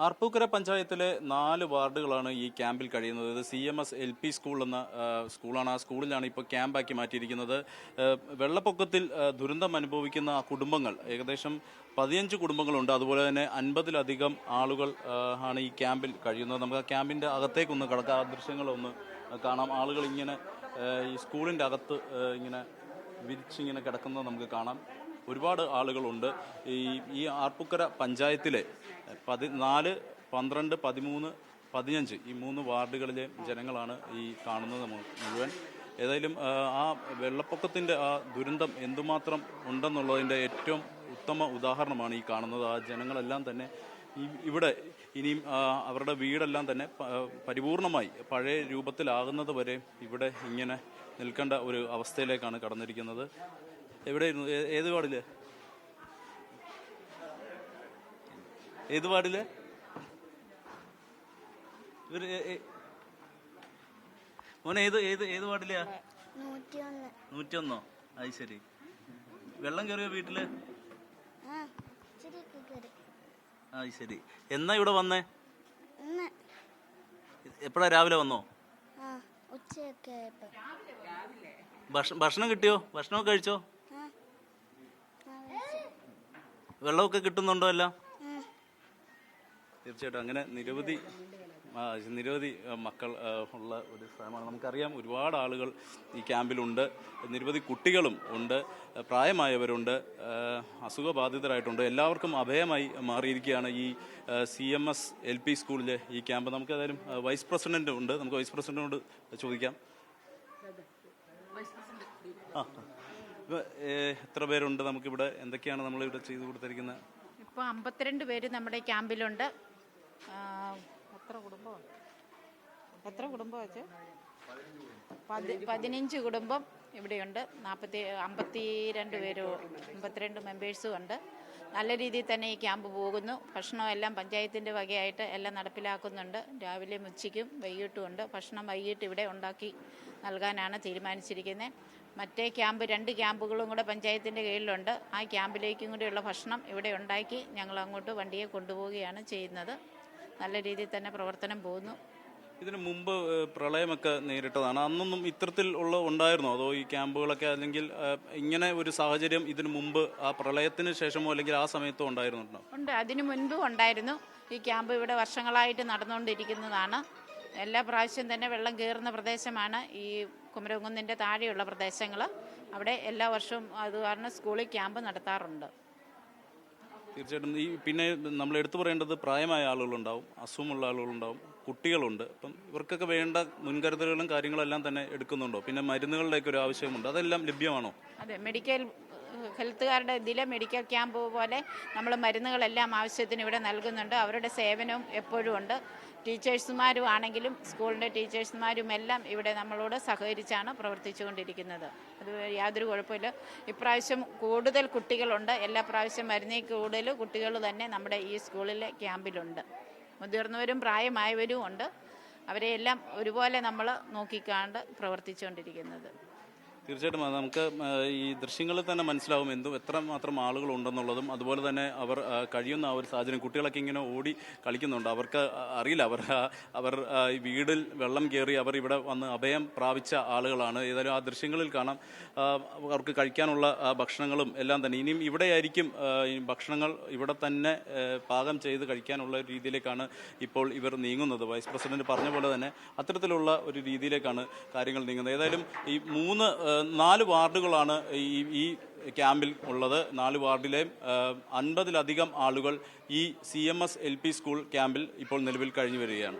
ആർപ്പൂക്കര പഞ്ചായത്തിലെ 4 വാർഡുകളാണ് ഈ ക്യാമ്പിൽ കഴിയുന്നത്. ഇത് CMS LP സ്കൂൾ എന്ന സ്കൂളാണ്. ആ സ്കൂളിലാണ് ഇപ്പോൾ ക്യാമ്പാക്കി മാറ്റിയിരിക്കുന്നത്. വെള്ളപ്പൊക്കത്തിൽ ദുരന്തം അനുഭവിക്കുന്ന ആ കുടുംബങ്ങൾ ഏകദേശം 15 കുടുംബങ്ങളുണ്ട്. അതുപോലെ തന്നെ 50-ലധികം ആളുകൾ ആണ് ഈ ക്യാമ്പിൽ കഴിയുന്നത്. നമുക്ക് ആ ക്യാമ്പിൻ്റെ അകത്തേക്കൊന്ന് കടക്കാം, ആ ദൃശ്യങ്ങളൊന്ന് കാണാം. ആളുകൾ ഇങ്ങനെ ഈ സ്കൂളിൻ്റെ അകത്ത് ഇങ്ങനെ വിരിച്ചിങ്ങനെ കിടക്കുന്നത് നമുക്ക് കാണാം. ഒരുപാട് ആളുകളുണ്ട്. ഈ ആർപ്പൂക്കര പഞ്ചായത്തിലെ 14, 12, 13, 15 ഈ 3 വാർഡുകളിലെ ജനങ്ങളാണ് ഈ കാണുന്നത് മുഴുവൻ. ഏതായാലും ആ വെള്ളപ്പൊക്കത്തിൻ്റെ ആ ദുരന്തം എന്തുമാത്രം ഉണ്ടെന്നുള്ളതിൻ്റെ ഏറ്റവും ഉത്തമ ഉദാഹരണമാണ് ഈ കാണുന്നത്. ആ ജനങ്ങളെല്ലാം തന്നെ ഇവിടെ ഇനിയും അവരുടെ വീടെല്ലാം തന്നെ പരിപൂർണമായി പഴയ രൂപത്തിലാകുന്നത് വരെ ഇവിടെ ഇങ്ങനെ നിൽക്കേണ്ട ഒരു അവസ്ഥയിലേക്കാണ് കടന്നിരിക്കുന്നത്. എവിടെയായിരുന്നു? ഏത് വാർഡില്? ഏത് വാർഡില്? ഇവര് മോനെ ഏത് ഏത് ഏത് വാർഡിലെയാ? 101. അത് ശരി. വെള്ളം കയറിയോ വീട്ടില്? അത് ശരി. എന്നാ ഇവിടെ വന്നേ? എപ്പോഴാ? രാവിലെ വന്നോ? ഭക്ഷണം കിട്ടിയോ? ഭക്ഷണമൊക്കെ കഴിച്ചോ? വെള്ളമൊക്കെ കിട്ടുന്നുണ്ടോ എല്ലാം? തീർച്ചയായിട്ടും അങ്ങനെ നിരവധി മക്കൾ ഉള്ള ഒരു സ്ഥലമാണ്. നമുക്കറിയാം ഒരുപാട് ആളുകൾ ഈ ക്യാമ്പിലുണ്ട്. നിരവധി കുട്ടികളും ഉണ്ട്, പ്രായമായവരുണ്ട്, അസുഖബാധിതരായിട്ടുണ്ട്. എല്ലാവർക്കും അഭയമായി മാറിയിരിക്കുകയാണ് ഈ CMS LP സ്കൂളിലെ ഈ ക്യാമ്പ്. നമുക്ക് ഏതായാലും വൈസ് പ്രസിഡന്റ് ഉണ്ട്, നമുക്ക് വൈസ് പ്രസിഡന്റിനോട് ചോദിക്കാം. എത്ര പേരുണ്ട് നമുക്കിവിടെ? എന്തൊക്കെയാണ് നമ്മളിവിടെ ചെയ്തു കൊടുത്തിരിക്കുന്നത്? ഇപ്പോൾ 52 പേര് നമ്മുടെ ക്യാമ്പിലുണ്ട്. എത്ര കുടുംബം വെച്ച് 15 കുടുംബം ഇവിടെയുണ്ട്. 52 പേര്, 52 മെമ്പേഴ്സും ഉണ്ട്. നല്ല രീതിയിൽ തന്നെ ഈ ക്യാമ്പ് പോകുന്നു. ഭക്ഷണമെല്ലാം പഞ്ചായത്തിൻ്റെ വകയായിട്ട് എല്ലാം നടപ്പിലാക്കുന്നുണ്ട്. രാവിലെയും ഉച്ചയ്ക്കും വൈകിട്ടും ഉണ്ട്. ഭക്ഷണം വൈകിട്ട് ഇവിടെ ഉണ്ടാക്കി നൽകാനാണ് തീരുമാനിച്ചിരിക്കുന്നത്. മറ്റേ ക്യാമ്പ് 2 ക്യാമ്പുകളും കൂടെ പഞ്ചായത്തിൻ്റെ കീഴിലുണ്ട്. ആ ക്യാമ്പിലേക്കും കൂടെയുള്ള ഭക്ഷണം ഇവിടെ ഉണ്ടാക്കി ഞങ്ങൾ അങ്ങോട്ട് വണ്ടിയെ കൊണ്ടുപോവുകയാണ് ചെയ്യുന്നത്. നല്ല രീതിയിൽ തന്നെ പ്രവർത്തനം പോകുന്നു. ഇതിനു മുമ്പ് പ്രളയമൊക്കെ നേരിട്ടതാണ്. അന്നൊന്നും ഇത്തരത്തിൽ ഉണ്ടായിരുന്നോ? അതോ ഈ ക്യാമ്പുകളൊക്കെ, അല്ലെങ്കിൽ ഇങ്ങനെ ഒരു സാഹചര്യം ഇതിനു മുമ്പ് ആ പ്രളയത്തിന് ശേഷമോ അല്ലെങ്കിൽ ആ സമയത്തോ ഉണ്ടായിരുന്നുണ്ടോ? ഉണ്ട്, അതിനു മുൻപും ഉണ്ടായിരുന്നു. ഈ ക്യാമ്പ് ഇവിടെ വർഷങ്ങളായിട്ട് നടന്നുകൊണ്ടിരിക്കുന്നതാണ്. എല്ലാ പ്രാവശ്യം തന്നെ വെള്ളം കയറുന്ന പ്രദേശമാണ് ഈ കുമരകുന്നിൻ്റെ താഴെയുള്ള പ്രദേശങ്ങൾ. അവിടെ എല്ലാ വർഷവും അത് കാരണം സ്കൂളിൽ ക്യാമ്പ് നടത്താറുണ്ട്. തീർച്ചയായിട്ടും. പിന്നെ നമ്മൾ എടുത്തു പറയേണ്ടത് പ്രായമായ ആളുകളുണ്ടാവും, അസുഖമുള്ള ആളുകളുണ്ടാവും, കുട്ടികളുണ്ട്. അപ്പം ഇവർക്കൊക്കെ വേണ്ട മുൻകരുതലുകളും കാര്യങ്ങളെല്ലാം തന്നെ എടുക്കുന്നുണ്ടോ? പിന്നെ മരുന്നുകളുടെയൊക്കെ ഒരു ആവശ്യമുണ്ട്, അതെല്ലാം ലഭ്യമാണോ? അതെ, ഹെൽത്തുകാരുടെ ഇതിലെ മെഡിക്കൽ ക്യാമ്പ് പോലെ നമ്മൾ മരുന്നുകളെല്ലാം ആവശ്യത്തിന് ഇവിടെ നൽകുന്നുണ്ട്. അവരുടെ സേവനവും എപ്പോഴും ഉണ്ട്. ടീച്ചേഴ്സുമാരും ആണെങ്കിലും സ്കൂളിൻ്റെ ടീച്ചേഴ്സുമാരും എല്ലാം ഇവിടെ നമ്മളോട് സഹകരിച്ചാണ് പ്രവർത്തിച്ചുകൊണ്ടിരിക്കുന്നത്. അത് യാതൊരു കുഴപ്പമില്ല. ഇപ്രാവശ്യം കൂടുതൽ കുട്ടികളുണ്ട്. എല്ലാ പ്രാവശ്യം മരുന്നേൽ കൂടുതൽ കുട്ടികൾ തന്നെ നമ്മുടെ ഈ സ്കൂളിലെ ക്യാമ്പിലുണ്ട്. മുതിർന്നവരും പ്രായമായവരും ഉണ്ട്. അവരെയെല്ലാം ഒരുപോലെ നമ്മൾ നോക്കിക്കാണ്ട് പ്രവർത്തിച്ചുകൊണ്ടിരിക്കുന്നത്. തീർച്ചയായിട്ടും നമുക്ക് ഈ ദൃശ്യങ്ങളിൽ തന്നെ മനസ്സിലാവും എത്രമാത്രം ആളുകളുണ്ടെന്നുള്ളതും. അതുപോലെ തന്നെ അവർ കഴിയുന്ന ആ ഒരു സാഹചര്യം, കുട്ടികളൊക്കെ ഇങ്ങനെ ഓടി കളിക്കുന്നുണ്ട്. അവർക്ക് അറിയില്ല, അവർ ഈ വീടിൽ വെള്ളം കയറി അവർ ഇവിടെ വന്ന് അഭയം പ്രാപിച്ച ആളുകളാണ്. ഏതായാലും ആ ദൃശ്യങ്ങളിൽ കാണാം അവർക്ക് കഴിക്കാനുള്ള ഭക്ഷണങ്ങളും എല്ലാം തന്നെ. ഇനിയും ഇവിടെയായിരിക്കും ഈ ഭക്ഷണങ്ങൾ ഇവിടെ തന്നെ പാകം ചെയ്ത് കഴിക്കാനുള്ള രീതിയിലേക്കാണ് ഇപ്പോൾ ഇവർ നീങ്ങുന്നത്. വൈസ് പ്രസിഡന്റ് പറഞ്ഞ പോലെ തന്നെ അത്തരത്തിലുള്ള ഒരു രീതിയിലേക്കാണ് കാര്യങ്ങൾ നീങ്ങുന്നത്. ഏതായാലും ഈ 4 വാർഡുകളാണ് ഈ ക്യാമ്പിൽ ഉള്ളത്. 4 വാർഡിലെ 50-ലധികം ആളുകൾ ഈ CMS LP സ്കൂൾ ക്യാമ്പിൽ ഇപ്പോൾ നിലവിൽ കഴിഞ്ഞു വരികയാണ്.